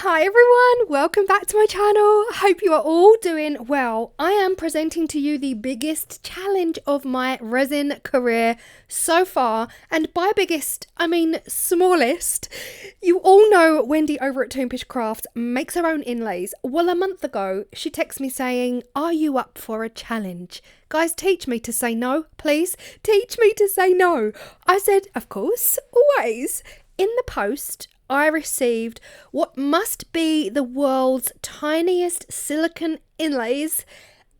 Hi everyone, welcome back to my channel. Hope you are all doing well. I am presenting to you the biggest challenge of my resin career so far, and by biggest I mean smallest. You all know Wendy over at Toonpish Crafts makes her own inlays. Well, a month ago she texted me saying, "Are you up for a challenge? Guys, teach me to say no, please. Teach me to say no." I said, of course, always. In the post I received what must be the world's tiniest silicone inlays,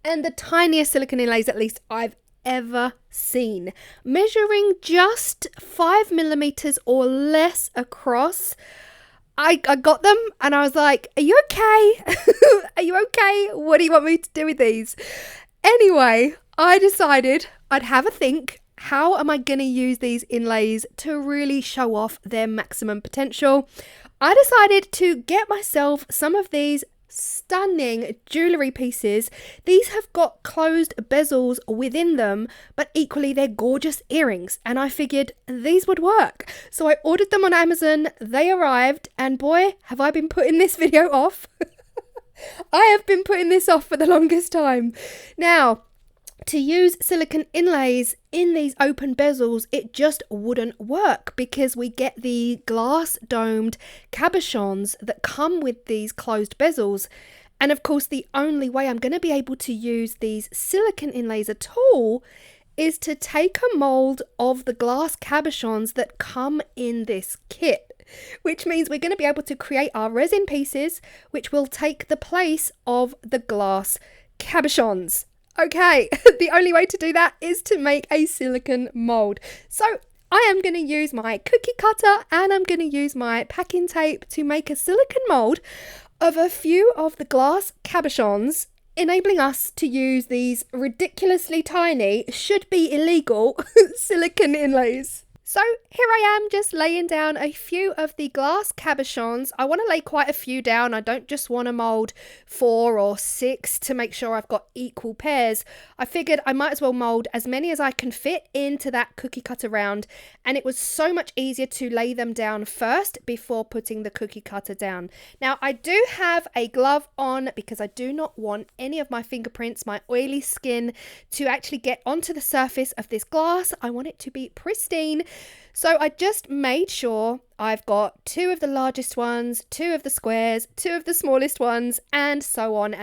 and the tiniest silicone inlays at least I've ever seen, measuring just 5mm or less across. I got them and I was like, are you okay? Are you okay? What do you want me to do with these? Anyway, I decided I'd have a think. How am I going to use these inlays to really show off their maximum potential? I decided to get myself some of these stunning jewellery pieces. These have got closed bezels within them, but equally they're gorgeous earrings, and I figured these would work. So I ordered them on Amazon, they arrived, and boy, have I been putting this video off. I have been putting this off for the longest time. Now, to use silicone inlays in these open bezels, it just wouldn't work because we get the glass domed cabochons that come with these closed bezels. And of course, the only way I'm going to be able to use these silicone inlays at all is to take a mold of the glass cabochons that come in this kit, which means we're going to be able to create our resin pieces, which will take the place of the glass cabochons. Okay, the only way to do that is to make a silicone mold. So I am going to use my cookie cutter and I'm going to use my packing tape to make a silicone mold of a few of the glass cabochons, enabling us to use these ridiculously tiny, should be illegal, silicone inlays. So here I am just laying down a few of the glass cabochons. I want to lay quite a few down. I don't just want to mold 4 or 6 to make sure I've got equal pairs. I figured I might as well mold as many as I can fit into that cookie cutter round, and it was so much easier to lay them down first before putting the cookie cutter down. Now I do have a glove on because I do not want any of my fingerprints, my oily skin, to actually get onto the surface of this glass. I want it to be pristine. So I just made sure I've got 2 of the largest ones, 2 of the squares, 2 of the smallest ones, and so on,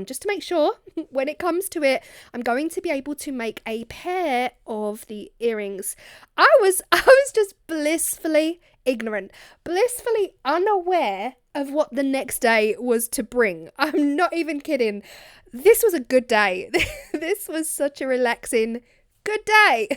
just to make sure when it comes to it, I'm going to be able to make a pair of the earrings. I was just blissfully ignorant, blissfully unaware of what the next day was to bring. I'm not even kidding. This was a good day. This was such a relaxing good day.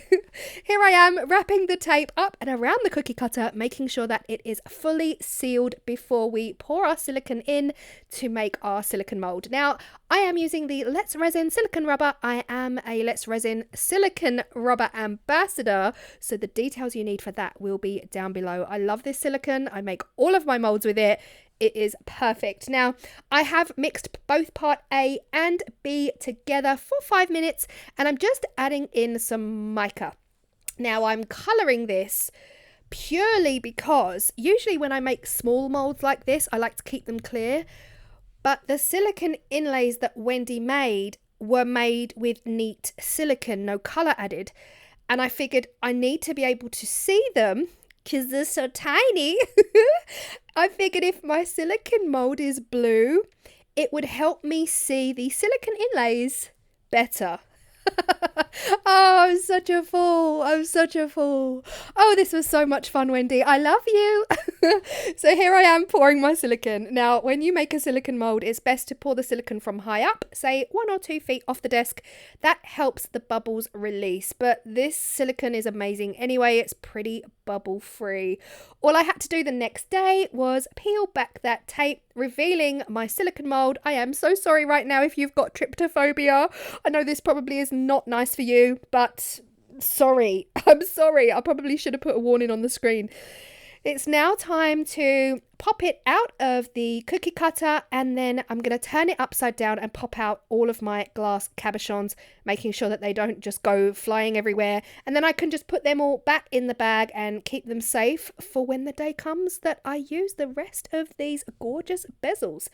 Here I am wrapping the tape up and around the cookie cutter, making sure that it is fully sealed before we pour our silicone in to make our silicone mold. Now, I am using the Let's Resin silicone rubber. I am a Let's Resin silicone rubber ambassador, so the details you need for that will be down below. I love this silicone. I make all of my molds with it. It is perfect. Now, I have mixed both part A and B together for 5 minutes, and I'm just adding in some mica. Now, I'm colouring this purely because usually when I make small molds like this, I like to keep them clear, but the silicone inlays that Wendy made were made with neat silicone, no colour added, and I figured I need to be able to see them because they're so tiny. I figured if my silicone mold is blue, it would help me see the silicone inlays better. Oh, I'm such a fool. I'm such a fool. Oh, this was so much fun, Wendy. I love you. So here I am pouring my silicone. Now, when you make a silicone mold, it's best to pour the silicone from high up, say 1 or 2 feet off the desk. That helps the bubbles release. But this silicone is amazing anyway. It's pretty bubble free. All I had to do the next day was peel back that tape, revealing my silicone mold. I am so sorry right now if you've got tryptophobia. I know this probably is not nice for you, but sorry. I'm sorry. I probably should have put a warning on the screen. It's now time to pop it out of the cookie cutter, and then I'm going to turn it upside down and pop out all of my glass cabochons, making sure that they don't just go flying everywhere. And then I can just put them all back in the bag and keep them safe for when the day comes that I use the rest of these gorgeous bezels.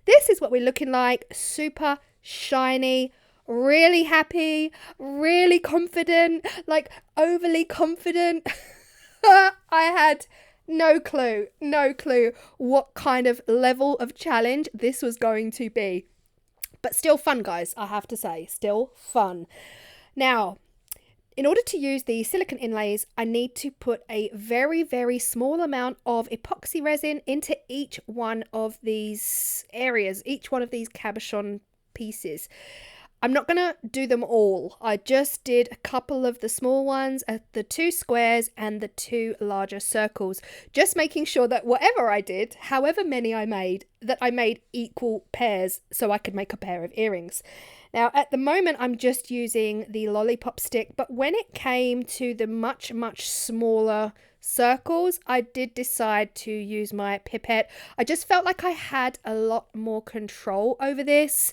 This is what we're looking like. Super shiny. Really happy, really confident, like overly confident. I had no clue what kind of level of challenge this was going to be. But still fun, guys, I have to say, still fun. Now, in order to use the silicone inlays, I need to put a very, very small amount of epoxy resin into each one of these areas, each one of these cabochon pieces. I'm not going to do them all. I just did a couple of the small ones, the 2 squares and the 2 larger circles, just making sure that whatever I did, however many I made, that I made equal pairs so I could make a pair of earrings. Now, at the moment, I'm just using the lollipop stick, but when it came to the much, much smaller circles, I did decide to use my pipette. I just felt like I had a lot more control over this.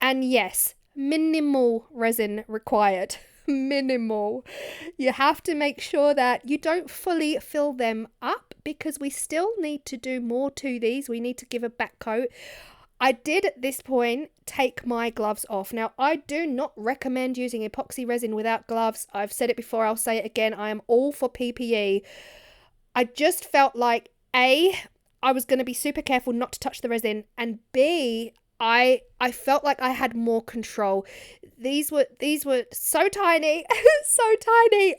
And yes, minimal resin required. Minimal. You have to make sure that you don't fully fill them up because we still need to do more to these. We need to give a back coat. I did at this point take my gloves off. Now, I do not recommend using epoxy resin without gloves. I've said it before, I'll say it again. I am all for PPE. I just felt like A, I was going to be super careful not to touch the resin, and B, I felt like I had more control. These were so tiny, so tiny.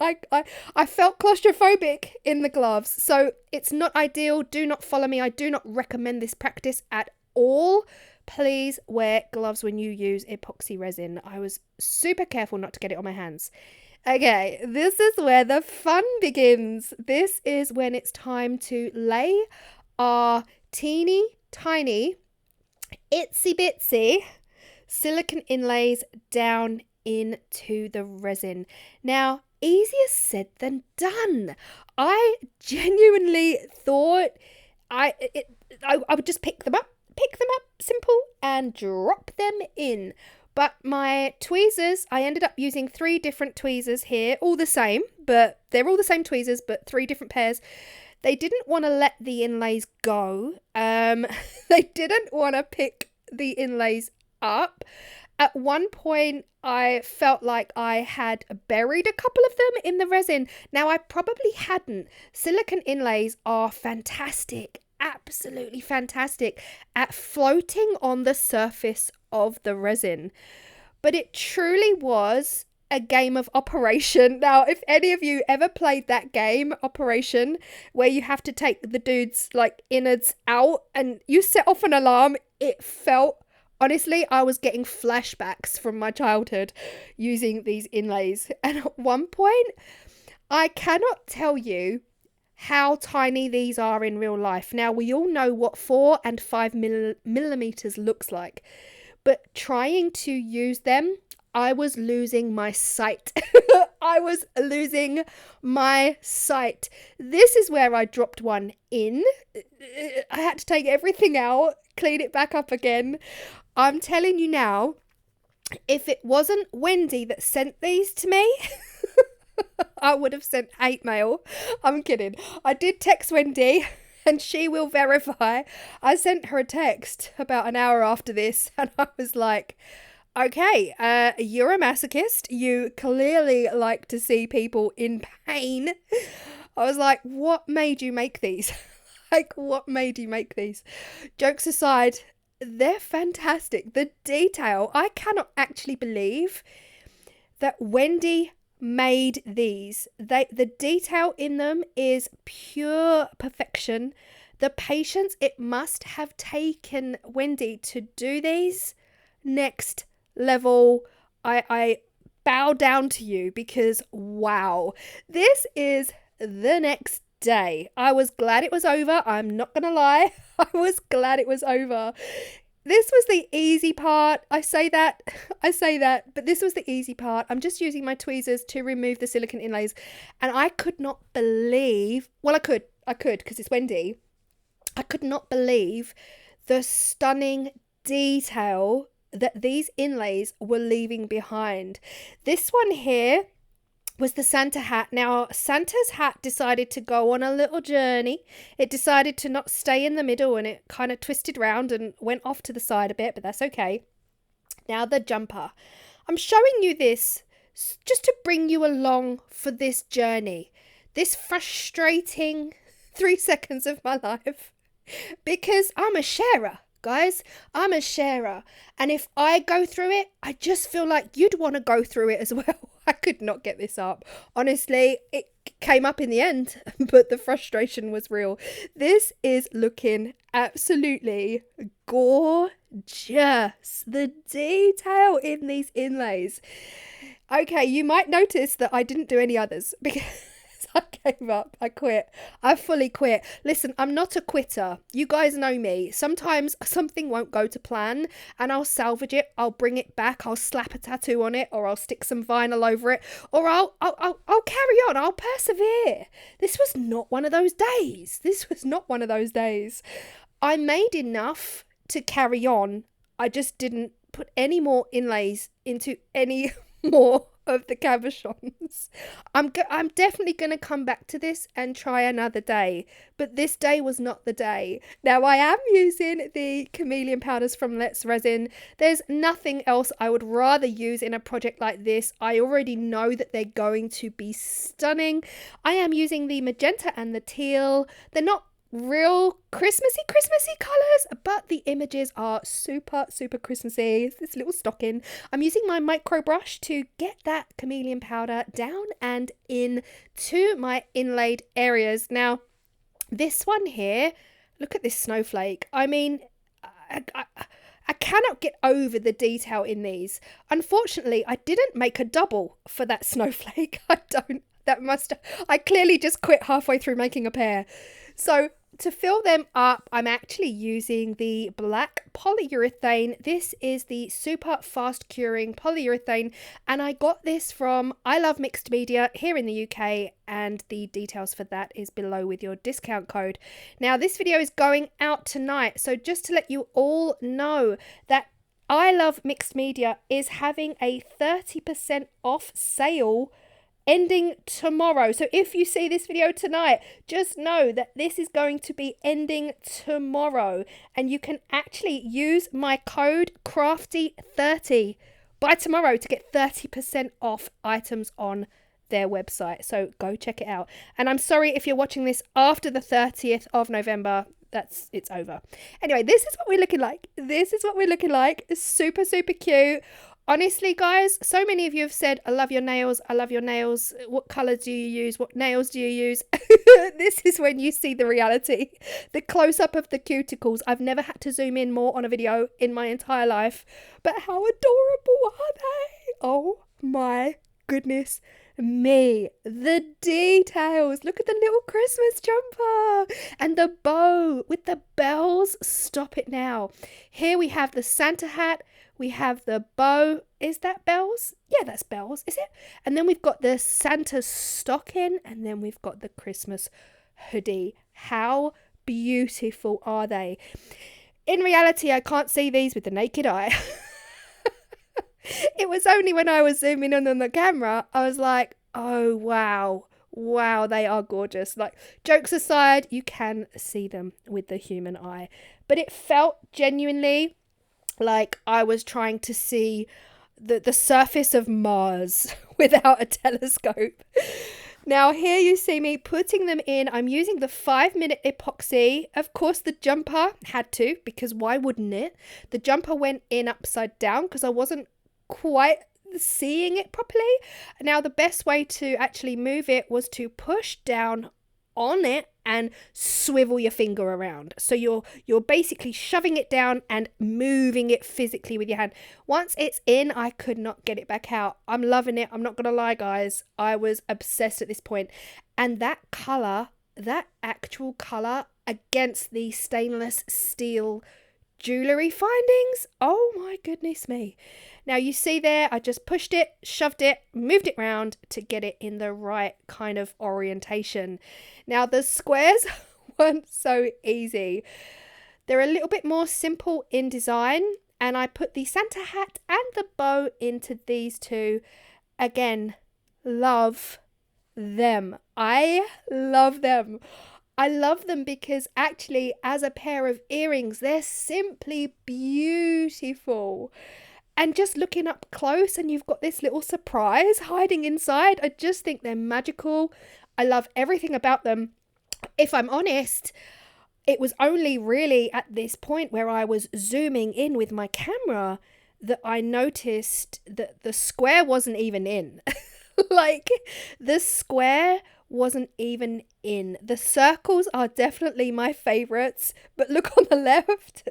I felt claustrophobic in the gloves. So it's not ideal. Do not follow me. I do not recommend this practice at all. Please wear gloves when you use epoxy resin. I was super careful not to get it on my hands. Okay, this is where the fun begins. This is when it's time to lay our teeny tiny itsy bitsy silicone inlays down into the resin. Now, easier said than done. I genuinely thought I would just pick them up, simple, and drop them in. But my tweezers, I ended up using 3 different tweezers here, all the same, but they're all the same tweezers, but 3 different pairs. They didn't want to let the inlays go. They didn't want to pick the inlays up. At one point, I felt like I had buried a couple of them in the resin. Now, I probably hadn't. Silicone inlays are fantastic, absolutely fantastic at floating on the surface of the resin. But it truly was a game of Operation. Now, if any of you ever played that game, Operation, where you have to take the dude's like innards out and you set off an alarm, it felt, honestly, I was getting flashbacks from my childhood using these inlays. And at one point, I cannot tell you how tiny these are in real life. Now, we all know what 4 and 5 millimeters looks like, but trying to use them, I was losing my sight. I was losing my sight. This is where I dropped one in. I had to take everything out, clean it back up again. I'm telling you now, if it wasn't Wendy that sent these to me, I would have sent hate mail. I'm kidding. I did text Wendy, and she will verify. I sent her a text about an hour after this, and I was like, okay, you're a masochist. You clearly like to see people in pain. I was like, what made you make these? What made you make these? Jokes aside, they're fantastic. The detail, I cannot actually believe that Wendy made these. The detail in them is pure perfection. The patience it must have taken Wendy to do these, next level. I bow down to you because wow, this is the next day. I was glad it was over. I'm not gonna lie. I was glad it was over. This was the easy part. I say that, but this was the easy part. I'm just using my tweezers to remove the silicone inlays, and I could not believe, well, I could. I could, because it's Wendy. I could not believe the stunning detail that these inlays were leaving behind. This one here was the Santa hat. Now, Santa's hat decided to go on a little journey. It decided to not stay in the middle, and it kind of twisted round and went off to the side a bit, but that's okay. Now, the jumper. I'm showing you this just to bring you along for this journey. This frustrating 3 seconds of my life. Because I'm a sharer, guys. I'm a sharer. And if I go through it, I just feel like you'd want to go through it as well. I could not get this up. Honestly, it came up in the end, but the frustration was real. This is looking absolutely gorgeous. The detail in these inlays. Okay, you might notice that I didn't do any others because I gave up. I quit. I fully quit. Listen, I'm not a quitter. You guys know me. Sometimes something won't go to plan and I'll salvage it. I'll bring it back. I'll slap a tattoo on it, or I'll stick some vinyl over it, or I'll carry on. I'll persevere. This was not one of those days. This was not one of those days. I made enough to carry on. I just didn't put any more inlays into any more of the cabochons. I'm definitely going to come back to this and try another day, but this day was not the day. Now, I am using the chameleon powders from Let's Resin. There's nothing else I would rather use in a project like this. I already know that they're going to be stunning. I am using the magenta and the teal. They're not real Christmassy colours, but the images are super Christmassy. It's this little stocking. I'm using my micro brush to get that chameleon powder down and in to my inlaid areas. Now, this one here, look at this snowflake. I mean, I cannot get over the detail in these. Unfortunately, I didn't make a double for that snowflake. I clearly just quit halfway through making a pair. So to fill them up, I'm actually using the black polyurethane. This is the super fast curing polyurethane, and I got this from I Love Mixed Media here in the UK, and the details for that is below with your discount code. Now, this video is going out tonight, so just to let you all know that I Love Mixed Media is having a 30% off sale ending tomorrow. So if you see this video tonight, just know that this is going to be ending tomorrow, and you can actually use my code CRAFTY30 by tomorrow to get 30% off items on their website. So go check it out. And I'm sorry if you're watching this after the 30th of November. It's over. Anyway, this is what we're looking like. This is what we're looking like. Super cute. Honestly, guys, so many of you have said, I love your nails. I love your nails. What colour do you use? What nails do you use? This is when you see the reality. The close-up of the cuticles. I've never had to zoom in more on a video in my entire life. But how adorable are they? Oh my goodness me. The details. Look at the little Christmas jumper. And the bow with the bells. Stop it now. Here we have the Santa hat. We have the bow. Is that bells? Yeah, that's bells, is it? And then we've got the Santa stocking, and then we've got the Christmas hoodie. How beautiful are they? In reality, I can't see these with the naked eye. It was only when I was zooming in on the camera, I was like, oh, wow, they are gorgeous. Like, jokes aside, you can see them with the human eye. But it felt genuinely like I was trying to see the surface of Mars without a telescope. Now, here you see me putting them in. I'm using the 5-minute epoxy. Of course, the jumper had to, because why wouldn't it? The jumper went in upside down because I wasn't quite seeing it properly. Now, the best way to actually move it was to push down on it and swivel your finger around. So you're basically shoving it down and moving it physically with your hand. Once it's in, I could not get it back out. I'm loving it. I'm not gonna lie, guys. I was obsessed at this point. And that color, that actual color against the stainless steel jewelry findings, oh my goodness me. Now you see there, I just pushed it, shoved it, moved it round to get it in the right kind of orientation. Now the squares weren't so easy. They're a little bit more simple in design, and I put the Santa hat and the bow into these two. Again, love them. I love them. I love them because actually as a pair of earrings, they're simply beautiful. And just looking up close and you've got this little surprise hiding inside, I just think they're magical. I love everything about them. If I'm honest, it was only really at this point where I was zooming in with my camera that I noticed that the square wasn't even in. Like, the square wasn't even in. The circles are definitely my favourites, but look on the left.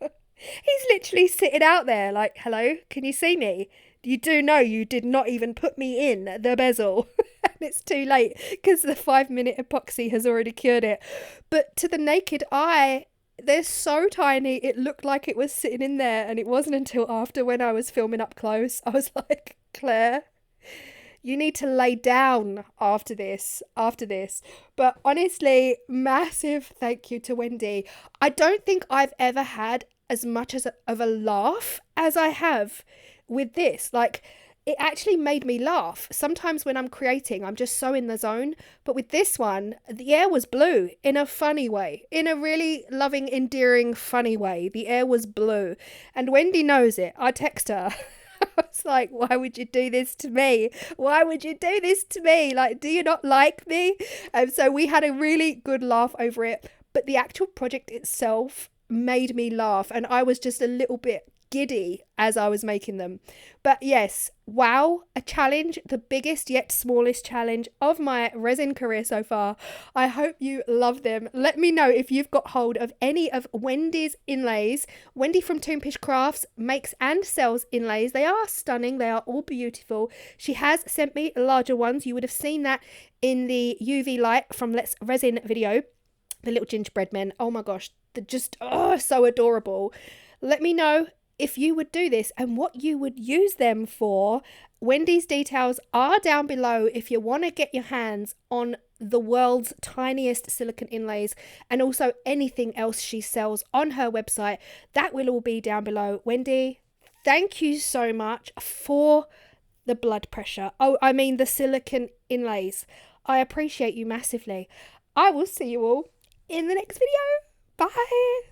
He's literally sitting out there like, hello, can you see me? You do know you did not even put me in the bezel. And it's too late because the 5-minute epoxy has already cured it. But to the naked eye, they're so tiny, it looked like it was sitting in there. And it wasn't until after, when I was filming up close, I was like, Claire, you need to lay down after this. But honestly, massive thank you to Wendy. I don't think I've ever had as much of a laugh as I have with this. Like, it actually made me laugh. Sometimes when I'm creating, I'm just so in the zone. But with this one, the air was blue in a funny way, in a really loving, endearing, funny way. The air was blue. And Wendy knows it. I text her. I was like, why would you do this to me? Why would you do this to me? Like, do you not like me? And so we had a really good laugh over it. But the actual project itself made me laugh. And I was just a little bit giddy as I was making them. But yes, wow, a challenge, the biggest yet smallest challenge of my resin career so far. I hope you love them. Let me know if you've got hold of any of Wendy's inlays. Wendy from Toonpish Crafts makes and sells inlays. They are stunning. They are all beautiful. She has sent me larger ones. You would have seen that in the UV light from Let's Resin video. The little gingerbread men. Oh my gosh, they're just so adorable. Let me know if you would do this and what you would use them for. Wendy's details are down below if you want to get your hands on the world's tiniest silicone inlays, and also anything else she sells on her website. That will all be down below. Wendy, thank you so much for the blood pressure. Oh, I mean the silicone inlays. I appreciate you massively. I will see you all in the next video. Bye.